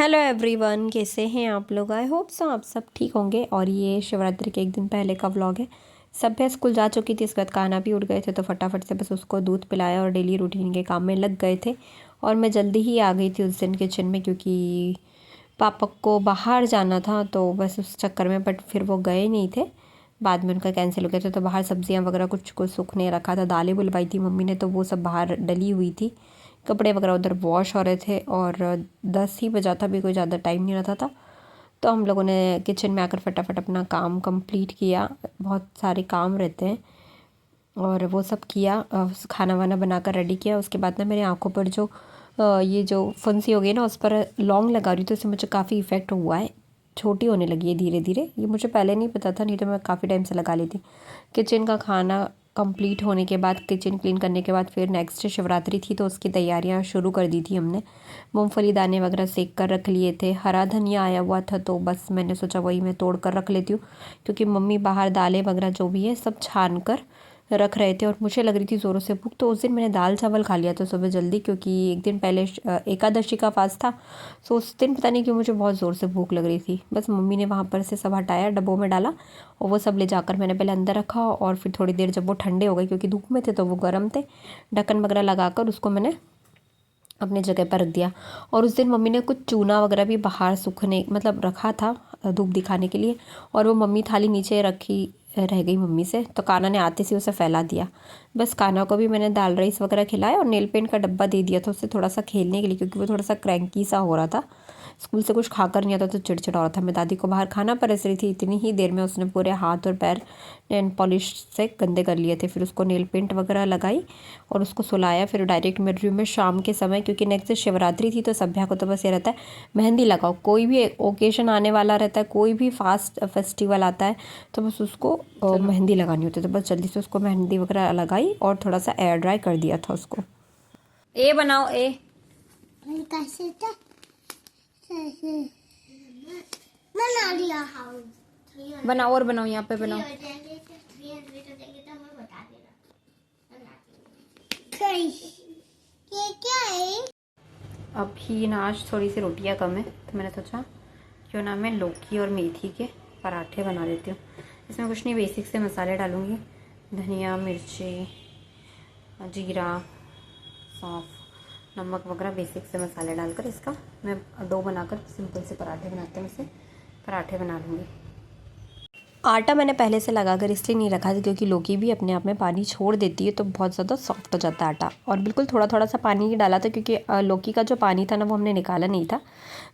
Hello everyone, कैसे हैं आप लोग। आई होप सो आप सब ठीक होंगे। और ये शिवरात्रि के एक दिन पहले का व्लॉग है। सब भैंस स्कूल जा चुकी थी, इसके बाद कान्हा भी उठ गए थे तो फटाफट से बस उसको दूध पिलाया और डेली रूटीन के काम में लग गए थे। और मैं जल्दी ही आ गई थी उस दिन किचन में, क्योंकि पापा को बाहर जाना था तो बस उस चक्कर में। बट फिर वो गए नहीं थे, बाद में उनका कैंसिल हो गया था। तो बाहर सब्जियां वगैरह कुछ सूखने रखा था, दालें बुलवाई थी मम्मी ने, तो वो सब बाहर डली हुई थी। कपड़े वगैरह उधर वॉश हो रहे थे और 10 ही बजा था, भी कोई ज़्यादा टाइम नहीं रहता था। तो हम लोगों ने किचन में आकर फटाफट अपना काम कंप्लीट किया। बहुत सारे काम रहते हैं और वो सब किया। खाना वाना बनाकर रेडी किया। उसके बाद ना मेरी आंखों पर जो ये जो फुंसी हो गई ना, उस पर लौंग लगा रही, तो इससे मुझे काफ़ी इफ़ेक्ट हुआ है। छोटी होने लगी है धीरे धीरे। ये मुझे पहले नहीं पता था, नहीं तो मैं काफ़ी टाइम से लगा लेती। किचन का खाना कंप्लीट होने के बाद, किचन क्लीन करने के बाद, फिर नेक्स्ट शिवरात्रि थी तो उसकी तैयारियां शुरू कर दी थी हमने। मूंगफली दाने वगैरह सेक कर रख लिए थे। हरा धनिया आया हुआ था तो बस मैंने सोचा वही मैं तोड़ कर रख लेती हूँ, क्योंकि मम्मी बाहर दालें वगैरह जो भी है सब छान कर रख रहे थे और मुझे लग रही थी ज़ोरों से भूख। तो उस दिन मैंने दाल चावल खा लिया था सुबह जल्दी, क्योंकि एक दिन पहले एकादशी का फास्ट था। सो उस दिन पता नहीं क्यों मुझे बहुत ज़ोर से भूख लग रही थी। बस मम्मी ने वहाँ पर से सब हटाया, डब्बों में डाला और वो सब ले जाकर मैंने पहले अंदर रखा। और फिर थोड़ी देर जब वो ठंडे हो गए, क्योंकि धूप में थे तो वो गर्म थे, ढक्कन वगैरह लगाकर उसको मैंने अपने जगह पर रख दिया। और उस दिन मम्मी ने कुछ चूना वगैरह भी बाहर सूखने मतलब रखा था धूप दिखाने के लिए, और वो मम्मी थाली नीचे रखी रह गई मम्मी से, तो कान्हा ने आते से उसे फैला दिया। बस कान्हा को भी मैंने दाल राइस वगैरह खिलाया और नेल पेंट का डब्बा दे दिया था उससे थोड़ा सा खेलने के लिए, क्योंकि वो थोड़ा सा क्रैंकी सा हो रहा था। स्कूल से कुछ खाकर नहीं आता तो चिड़चिड़ा हो रहा था। मैं दादी को बाहर खाना परस रही थी, इतनी ही देर में उसने पूरे हाथ और पैर नेल पॉलिश से गंदे कर लिए थे। फिर उसको नेल पेंट वगैरह लगाई और उसको सुलाया। फिर डायरेक्ट मेरे रूम में शाम के समय, क्योंकि नेक्स्ट डे शिवरात्रि थी, तो सभ्या को तो बस ये रहता है मेहंदी लगाओ। कोई भी ओकेशन आने वाला रहता है, कोई भी फास्ट फेस्टिवल आता है तो बस उसको मेहंदी लगानी होती है। तो बस जल्दी से उसको मेहंदी वगैरह लगाई और थोड़ा सा एयर ड्राई कर दिया था उसको। ए बनाओ ए। बना लिया। बनाओ और बनाओ, यहाँ पे बनाओ। ये क्या है? अभी ना आज थोड़ी सी रोटियां कम है तो मैंने सोचा क्यों ना मैं लौकी और मेथी के पराठे बना देती हूँ। इसमें कुछ नहीं, बेसिक से मसाले डालूँगी, धनिया मिर्ची जीरा सौंफ नमक वगैरह, बेसिक से मसाले डालकर इसका मैं डो बनाकर सिंपल से पराठे बनाते हैं, उससे पराठे बना लूँगी। आटा मैंने पहले से लगाकर इसलिए नहीं रखा था क्योंकि लौकी भी अपने आप में पानी छोड़ देती है, तो बहुत ज़्यादा सॉफ्ट हो जाता है आटा। और बिल्कुल थोड़ा थोड़ा सा पानी ही डाला था, क्योंकि लौकी का जो पानी था ना वो हमने निकाला नहीं था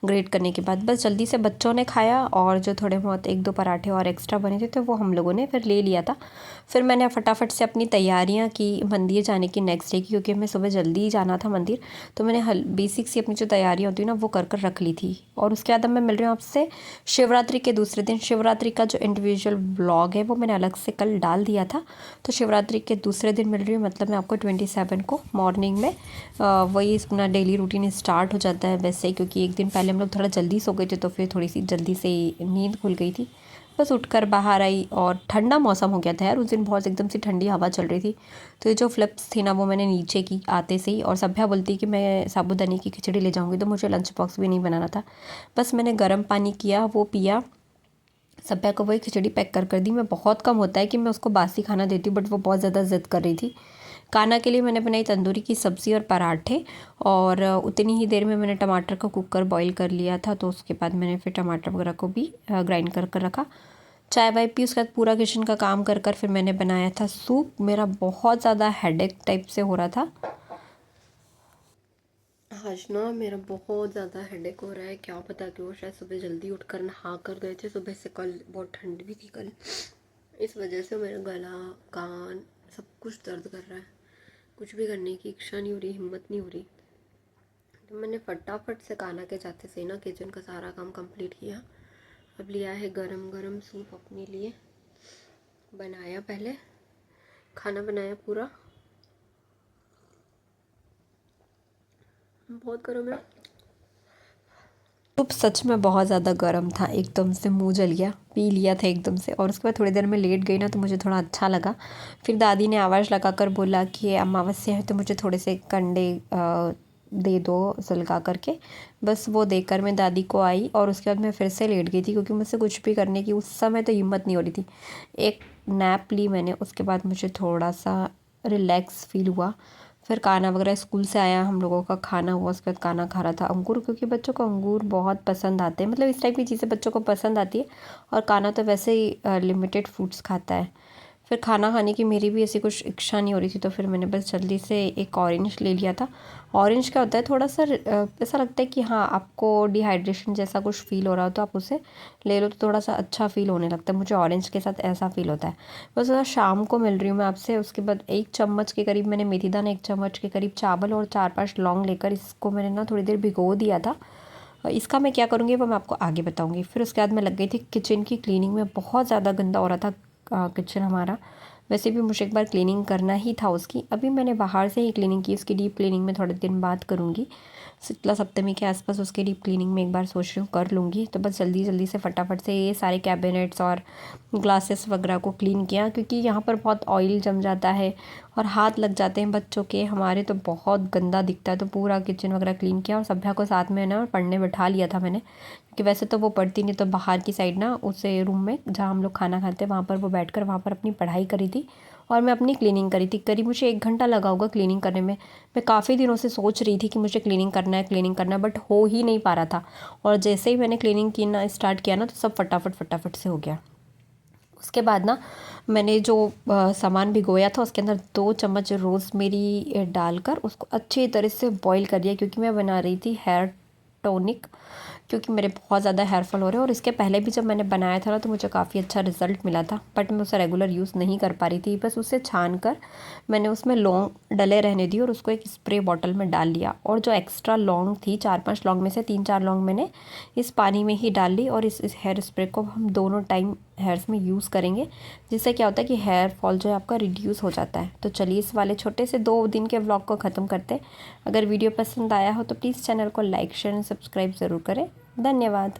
ग्रेट करने के बाद। बस जल्दी से बच्चों ने खाया और जो थोड़े बहुत 1-2 पराठे और एक्स्ट्रा बने थे तो वो हम लोगों ने फिर ले लिया था। फिर मैंने फटाफट से अपनी तैयारियाँ की मंदिर जाने की नेक्स्ट डे की, क्योंकि हमें सुबह जल्दी ही जाना था मंदिर। तो मैंने बेसिक सी अपनी जो तैयारियाँ होती है ना वो कर कर रख ली थी। और उसके बाद अब मैं मिल रही हूँ आपसे शिवरात्रि के दूसरे दिन। शिवरात्रि का जो इंडिविजुअल ब्लॉग है वो मैंने अलग से कल डाल दिया था। तो शिवरात्रि के दूसरे दिन मिल रही हूँ, मतलब मैं आपको 27 को मॉर्निंग में वही अपना डेली रूटीन स्टार्ट हो जाता है वैसे, क्योंकि एक दिन पहले हम लोग थोड़ा जल्दी सो गए थे तो फिर थोड़ी सी जल्दी से नींद खुल गई थी। बस उठकर बाहर आई और ठंडा मौसम हो गया था यार उस दिन, बहुत एकदम से ठंडी हवा चल रही थी। तो ये जो फ्लिप्स थी ना वो मैंने नीचे की आते से ही। और सभ्या बोलती कि मैं साबूदाने की खिचड़ी ले जाऊँगी, तो मुझे लंच बॉक्स भी नहीं बनाना था। बस मैंने गर्म पानी किया, वो पिया, सभ्या को वही खिचड़ी पैक कर दी। मैं बहुत कम होता है कि मैं उसको बासी खाना देती हूँ, बट वो बहुत ज़्यादा ज़िद कर रही थी। कान्हा के लिए मैंने बनाई तंदूरी की सब्ज़ी और पराठे, और उतनी ही देर में मैंने टमाटर का कुकर बॉईल कर लिया था। तो उसके बाद मैंने फिर टमाटर वगैरह को भी ग्राइंड कर रखा, चाय वाय पी। उसके बाद पूरा किचन का काम कर फिर मैंने बनाया था सूप। मेरा बहुत ज़्यादा हेडेक टाइप से हो रहा था आज ना, मेरा बहुत ज़्यादा हेडेक हो रहा है, क्या पता क्यों। शायद सुबह जल्दी उठकर नहा कर गए थे सुबह से, कल बहुत ठंड भी थी कल, इस वजह से मेरा गला कान सब कुछ दर्द कर रहा है। कुछ भी करने की इच्छा नहीं हो रही, हिम्मत नहीं हो रही। तो मैंने फटाफट से कान्हा के जाते से ना किचन का सारा काम कंप्लीट किया। अब लिया है गरम गरम सूप अपने लिए, बनाया, पहले खाना बनाया पूरा, बहुत गर्म है। सूप सच में बहुत ज़्यादा गर्म था, एकदम से मुंह जल गया, पी लिया था एकदम से। और उसके बाद थोड़ी देर में लेट गई ना तो मुझे थोड़ा अच्छा लगा। फिर दादी ने आवाज़ लगाकर बोला कि अमावस्या है तो मुझे थोड़े से कंडे दे दो सुलगा करके। बस वो देकर मैं दादी को आई और उसके बाद मैं फिर से लेट गई थी क्योंकि मुझसे कुछ भी करने की उस समय तो हिम्मत नहीं हो रही थी। एक नैप ली मैंने, उसके बाद मुझे थोड़ा सा रिलैक्स फील हुआ। फिर खाना वगैरह स्कूल से आया, हम लोगों का खाना हुआ, उसके बाद खाना खा रहा था अंगूर, क्योंकि बच्चों को अंगूर बहुत पसंद आते हैं, मतलब इस टाइप की चीज़ें बच्चों को पसंद आती है। और खाना तो वैसे ही लिमिटेड फ्रूट्स खाता है। फिर खाना खाने की मेरी भी ऐसी कुछ इच्छा नहीं हो रही थी, तो फिर मैंने बस जल्दी से एक ऑरेंज ले लिया था। ऑरेंज क्या होता है, थोड़ा सा ऐसा लगता है कि हाँ आपको डिहाइड्रेशन जैसा कुछ फील हो रहा हो तो आप उसे ले लो तो थोड़ा सा अच्छा फील होने लगता है। मुझे ऑरेंज के साथ ऐसा फील होता है। बस थोड़ा शाम को मिल रही हूँ मैं आपसे। उसके बाद 1 चम्मच के करीब मैंने मेथी दाना, 1 चम्मच के करीब चावल और 4-5 लौंग लेकर इसको मैंने ना थोड़ी देर भिगो दिया था। इसका मैं क्या करूँगी वो मैं आपको आगे बताऊँगी। फिर उसके बाद मैं लग गई थी किचन की क्लीनिंग में। बहुत ज़्यादा गंदा हो रहा था किचन हमारा। वैसे भी मुझे एक बार क्लीनिंग करना ही था उसकी। अभी मैंने बाहर से ही क्लीनिंग की, उसकी डीप क्लीनिंग में थोड़े दिन बाद करूँगी। शीतला सप्तमी के आसपास उसकी डीप क्लीनिंग में एक बार सोच रही हूँ कर लूँगी। तो बस जल्दी जल्दी से फटाफट से ये सारे कैबिनेट्स और ग्लासेस वगैरह को क्लीन किया, क्योंकि यहाँ पर बहुत ऑयल जम जाता है और हाथ लग जाते हैं बच्चों के, हमारे तो बहुत गंदा दिखता है। तो पूरा किचन वगैरह क्लीन किया और सभ्या को साथ में ना पढ़ने बैठा लिया था मैंने, क्योंकि वैसे तो वो पढ़ती नहीं, तो बाहर की साइड ना उसे रूम में जहाँ हम लोग खाना खाते हैं वहाँ पर वो बैठकर वहाँ पर अपनी पढ़ाई करी थी और मैं अपनी क्लीनिंग करी थी। करीब मुझे 1 घंटा लगा होगा क्लीनिंग करने में। मैं काफ़ी दिनों से सोच रही थी कि मुझे क्लीनिंग करना है, बट हो ही नहीं पा रहा था। और जैसे ही मैंने क्लीनिंग की ना स्टार्ट किया ना तो सब फटाफट फटाफट से हो गया। उसके बाद ना मैंने जो सामान भिगोया था उसके अंदर 2 चम्मच रोज़मेरी डालकर उसको अच्छी तरह से बॉईल कर दिया, क्योंकि मैं बना रही थी हेयर टॉनिक, क्योंकि मेरे बहुत ज़्यादा हेयर फॉल हो रहे हैं। और इसके पहले भी जब मैंने बनाया था ना तो मुझे काफ़ी अच्छा रिज़ल्ट मिला था, बट मैं उसे रेगुलर यूज़ नहीं कर पा रही थी। बस उसे छान कर मैंने उसमें लौंग डले रहने दी और उसको एक स्प्रे बॉटल में डाल लिया। और जो एक्स्ट्रा लौंग थी, 4-5 लौंग में से 3-4 लौंग मैंने इस पानी में ही डाल ली। और इस हेयर स्प्रे को हम दोनों टाइम हेयर्स में यूज़ करेंगे, जिससे क्या होता है कि हेयर फॉल जो है आपका रिड्यूस हो जाता है। तो चलिए इस वाले छोटे से 2 दिन के व्लॉग को ख़त्म करते हैं। अगर वीडियो पसंद आया हो तो प्लीज़ चैनल को लाइक शेयर एंड सब्सक्राइब ज़रूर करें। धन्यवाद।